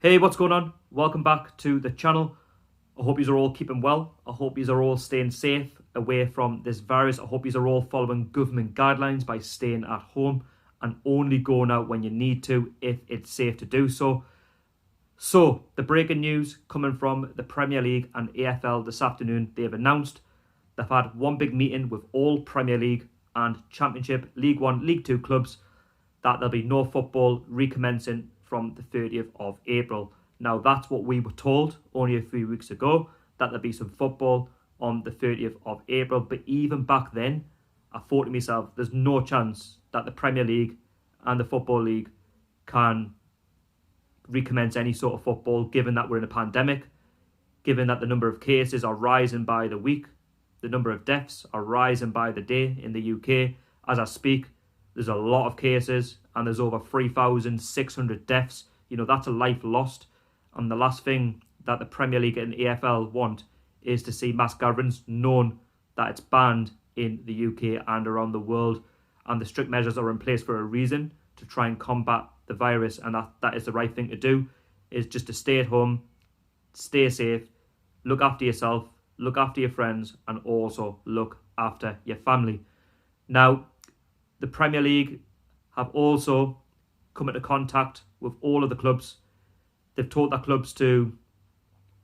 Hey, what's going on? Welcome back to the channel. I hope you are all keeping well. I hope you are all staying safe away from this virus. I hope you are all following government guidelines by staying at home and only going out when you need to if it's safe to do so. So, the breaking news coming from the Premier League and EFL this afternoon. They've announced they've had one big meeting with all Premier League and Championship, League 1, League 2 clubs that there'll be no football recommencing from the 30th of April. Now, that's what we were told only a few weeks ago, that there'll be some football on the 30th of April. But even back then, I thought to myself, there's no chance that the Premier League and the Football League can recommence any sort of football, given that we're in a pandemic, given that the number of cases are rising by the week, the number of deaths are rising by the day in the UK. As I speak, there's a lot of cases and there's over 3,600 deaths. You know, that's a life lost. And the last thing that the Premier League and EFL want is to see mass gatherings, known that it's banned in the UK and around the world. And the strict measures are in place for a reason, to try and combat the virus. And that is the right thing to do, is just to stay at home, stay safe, look after yourself, look after your friends, and also look after your family. Now, the Premier League have also come into contact with all of the clubs. They've told their clubs to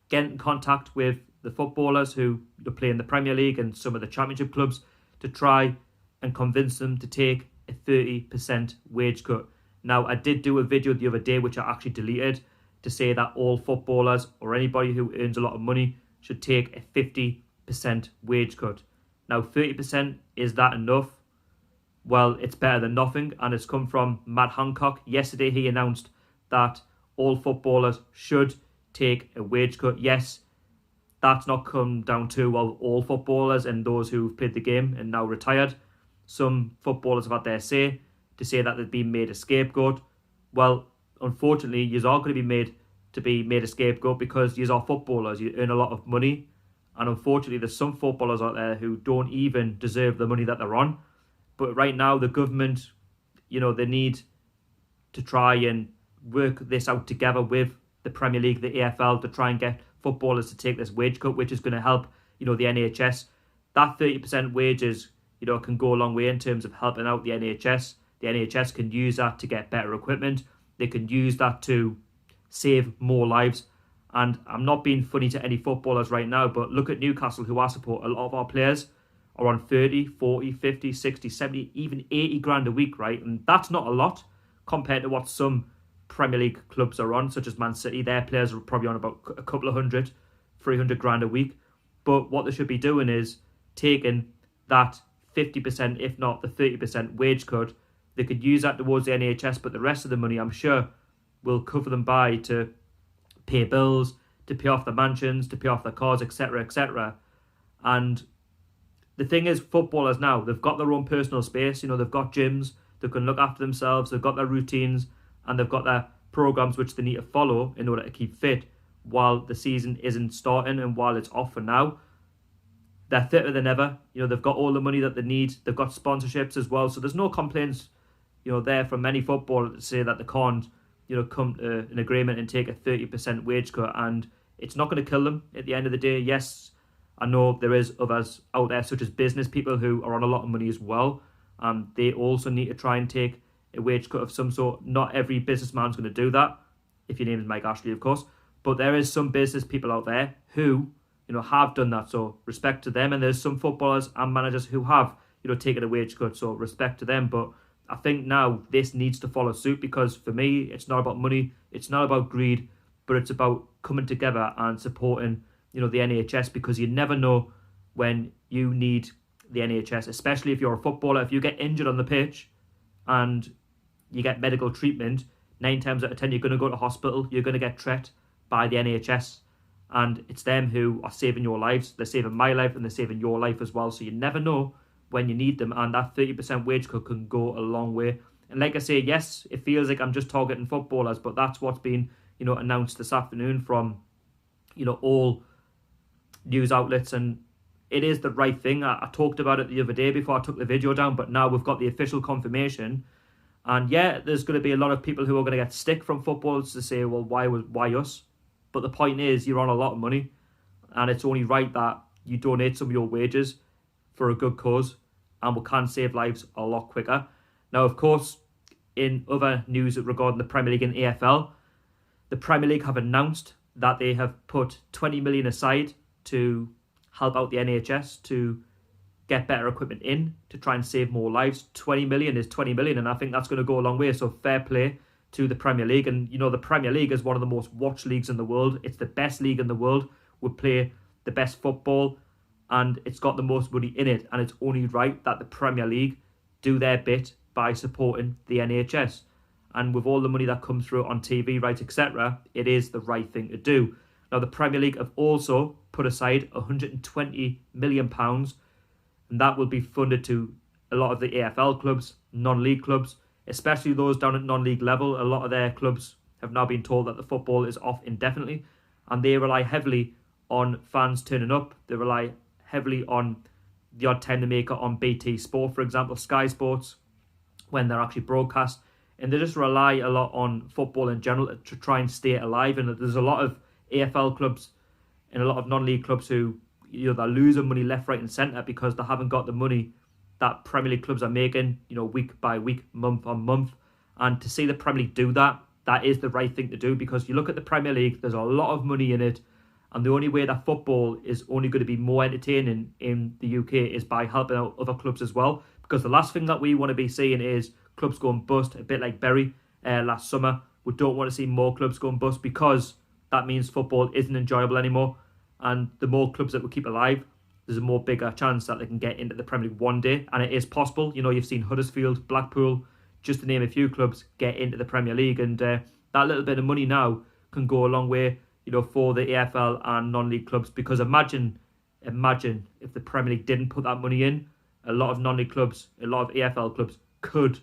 get in contact with the footballers who play in the Premier League and some of the Championship clubs to try and convince them to take a 30% wage cut. Now, I did do a video the other day, which I actually deleted, to say that all footballers or anybody who earns a lot of money should take a 50% wage cut. Now, 30%, is that enough? Well, it's better than nothing, and it's come from Matt Hancock. Yesterday, he announced that all footballers should take a wage cut. Yes, that's not come down to, well, all footballers and those who've played the game and now retired. Some footballers have had their say to say that they've been made a scapegoat. Well, unfortunately, you are going to be made a scapegoat because you are footballers. You earn a lot of money, and unfortunately, there's some footballers out there who don't even deserve the money that they're on. But right now, the government, they need to try and work this out together with the Premier League, the EFL, to try and get footballers to take this wage cut, which is going to help, the NHS. That 30% wages, can go a long way in terms of helping out the NHS. The NHS can use that to get better equipment. They can use that to save more lives. And I'm not being funny to any footballers right now, but look at Newcastle, who I support. A lot of our players are on 30, 40, 50, 60, 70, even 80 grand a week, right? And that's not a lot compared to what some Premier League clubs are on, such as Man City. Their players are probably on about a couple of 300 grand a week. But what they should be doing is taking that 50%, if not the 30% wage cut. They could use that towards the NHS, but the rest of the money, I'm sure, will cover them by to pay bills, to pay off their mansions, to pay off their cars, etc., etc. And the thing is, footballers now, they've got their own personal space. They've got gyms, they can look after themselves, they've got their routines, and they've got their programs which they need to follow in order to keep fit while the season isn't starting and while it's off for now. They're fitter than ever. They've got all the money that they need. They've got sponsorships as well. So there's no complaints, there from many footballers to say that they can't, come to an agreement and take a 30% wage cut. And it's not going to kill them at the end of the day. Yes, I know there is others out there, such as business people, who are on a lot of money as well. They also need to try and take a wage cut of some sort. Not every businessman's going to do that, if your name is Mike Ashley, of course. But there is some business people out there who, have done that. So respect to them. And there's some footballers and managers who have, taken a wage cut. So respect to them. But I think now this needs to follow suit, because for me, it's not about money. It's not about greed, but it's about coming together and supporting, the NHS, because you never know when you need the NHS, especially if you're a footballer. If you get injured on the pitch and you get medical treatment, 9 times out of 10, you're going to go to hospital. You're going to get treated by the NHS. And it's them who are saving your lives. They're saving my life and they're saving your life as well. So you never know when you need them. And that 30% wage cut can go a long way. And like I say, yes, it feels like I'm just targeting footballers, but that's what's been, announced this afternoon from, all news outlets. And it is the right thing. I talked about it the other day before I took the video down, but now we've got the official confirmation. And yeah, there's going to be a lot of people who are going to get stick from footballers to say, well, why us? But the point is, you're on a lot of money, and it's only right that you donate some of your wages for a good cause, and we can save lives a lot quicker. Now, of course, in other news regarding the Premier League and EFL, the Premier League have announced that they have put 20 million aside to help out the NHS to get better equipment in to try and save more lives. 20 million is 20 million, and I think that's going to go a long way. So fair play to the Premier League. And you know, the Premier League is one of the most watched leagues in the world. It's the best league in the world. We play the best football, and it's got the most money in it. And it's only right that the Premier League do their bit by supporting the NHS. And with all the money that comes through on TV rights, etc., it is the right thing to do. Now, the Premier League have also put aside £120 million, and that will be funded to a lot of the AFL clubs, non-league clubs, especially those down at non-league level. A lot of their clubs have now been told that the football is off indefinitely, and they rely heavily on fans turning up. They rely heavily on the odd time they make it on BT Sport, for example, Sky Sports, when they're actually broadcast. And they just rely a lot on football in general to try and stay alive. And there's a lot of AFL clubs and a lot of non-league clubs who, you know, they're losing money left, right and centre because they haven't got the money that Premier League clubs are making, you know, week by week, month on month. And to see the Premier League do that, that is the right thing to do, because you look at the Premier League, there's a lot of money in it. And the only way that football is only going to be more entertaining in the UK is by helping out other clubs as well. Because the last thing that we want to be seeing is clubs going bust, a bit like Bury last summer. We don't want to see more clubs going bust, because that means football isn't enjoyable anymore. And the more clubs that we keep alive, there's a more bigger chance that they can get into the Premier League one day. And it is possible. You know, you've seen Huddersfield, Blackpool, just to name a few clubs, get into the Premier League. And that little bit of money now can go a long way, you know, for the AFL and non-league clubs. Because imagine if the Premier League didn't put that money in, a lot of non-league clubs, a lot of AFL clubs could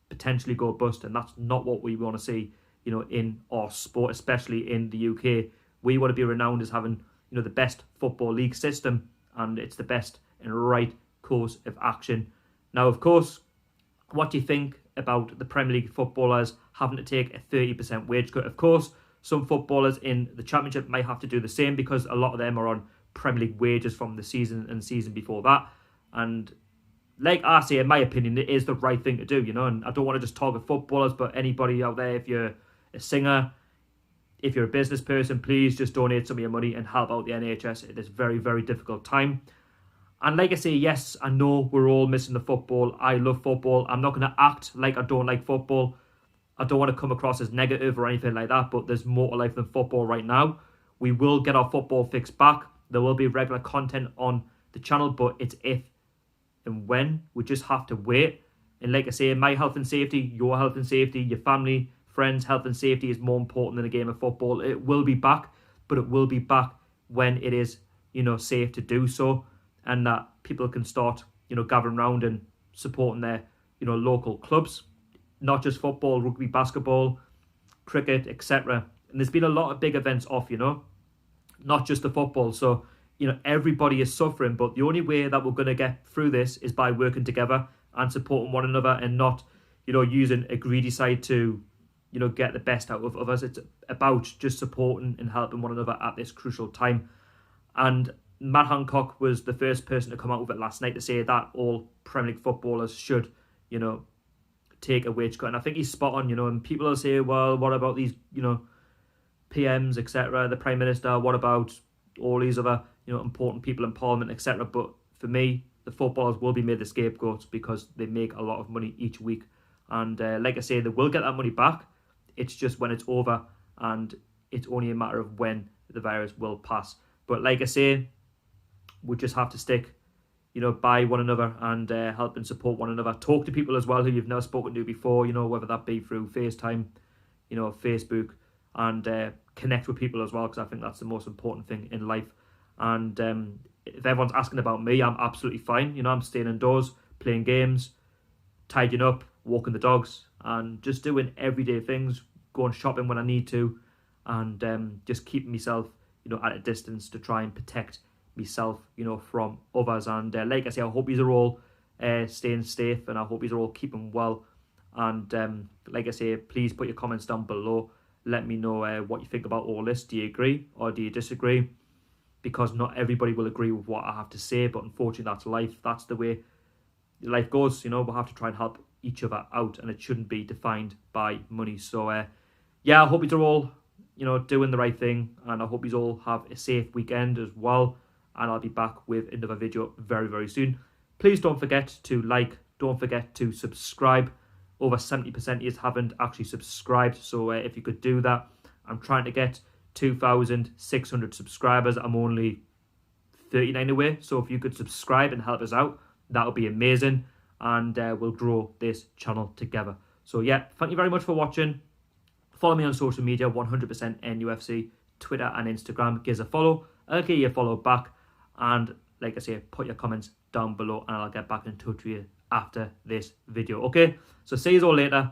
potentially go bust, and that's not what we want to see, you know, in our sport, especially in the UK. We want to be renowned as having, you know, the best football league system, and it's the best and right course of action. Now, of course, what do you think about the Premier League footballers having to take a 30% wage cut? Of course, some footballers in the Championship might have to do the same, because a lot of them are on Premier League wages from the season and season before that. And like I say, in my opinion, it is the right thing to do, you know. And I don't want to just target footballers, but anybody out there, if you're a singer, if you're a business person, please just donate some of your money and help out the NHS at this very, very difficult time. And like I say, yes, I know we're all missing the football. I love football. I'm not going to act like I don't like football. I don't want to come across as negative or anything like that, but there's more to life than football right now. We will get our football fix back. There will be regular content on the channel, but it's if and when. We just have to wait. And like I say, my health and safety, your health and safety, your family, friends' health and safety is more important than a game of football. It will be back, but it will be back when it is, you know, safe to do so, and that people can start, you know, gathering around and supporting their, you know, local clubs, not just football, rugby, basketball, cricket, etc. And there's been a lot of big events off, you know, not just the football. So, you know, everybody is suffering, but the only way that we're going to get through this is by working together and supporting one another, and not, you know, using a greedy side to, you know, get the best out of us. It's about just supporting and helping one another at this crucial time. And Matt Hancock was the first person to come out with it last night to say that all Premier League footballers should, you know, take a wage cut. And I think he's spot on, you know. And people will say, well, what about these, you know, PMs, etc., the Prime Minister, what about all these other, you know, important people in Parliament, etc. But for me, the footballers will be made the scapegoats, because they make a lot of money each week. And like I say, they will get that money back. It's just when it's over, and it's only a matter of when the virus will pass. But like I say, we just have to stick, you know, by one another and help and support one another. Talk to people as well who you've never spoken to before, you know, whether that be through FaceTime, you know, Facebook, and connect with people as well, because I think that's the most important thing in life. And if everyone's asking about me, I'm absolutely fine. You know, I'm staying indoors, playing games, tidying up, walking the dogs, and just doing everyday things, going shopping when I need to, and just keeping myself, you know, at a distance to try and protect myself, you know, from others. And like I say, I hope you are all staying safe, and I hope you're all keeping well. And like I say, please put your comments down below. Let me know what you think about all this. Do you agree or do you disagree? Because not everybody will agree with what I have to say, but unfortunately that's life. That's the way life goes. You know, we'll have to try and help each other out, and it shouldn't be defined by money. So yeah, I hope you're all, you know, doing the right thing, and I hope you all have a safe weekend as well. And I'll be back with another video very, very soon. Please don't forget to like, don't forget to subscribe. Over 70% of you haven't actually subscribed, so if you could do that. I'm trying to get 2,600 subscribers. I'm only 39 away, so if you could subscribe and help us out, that would be amazing, and we'll grow this channel together. So yeah, thank you very much for watching. Follow me on social media, 100% NUFC, Twitter and Instagram. Give us a follow. I'll give you a follow back, and like I say, put your comments down below and I'll get back in touch with you after this video. Okay, so see you all later.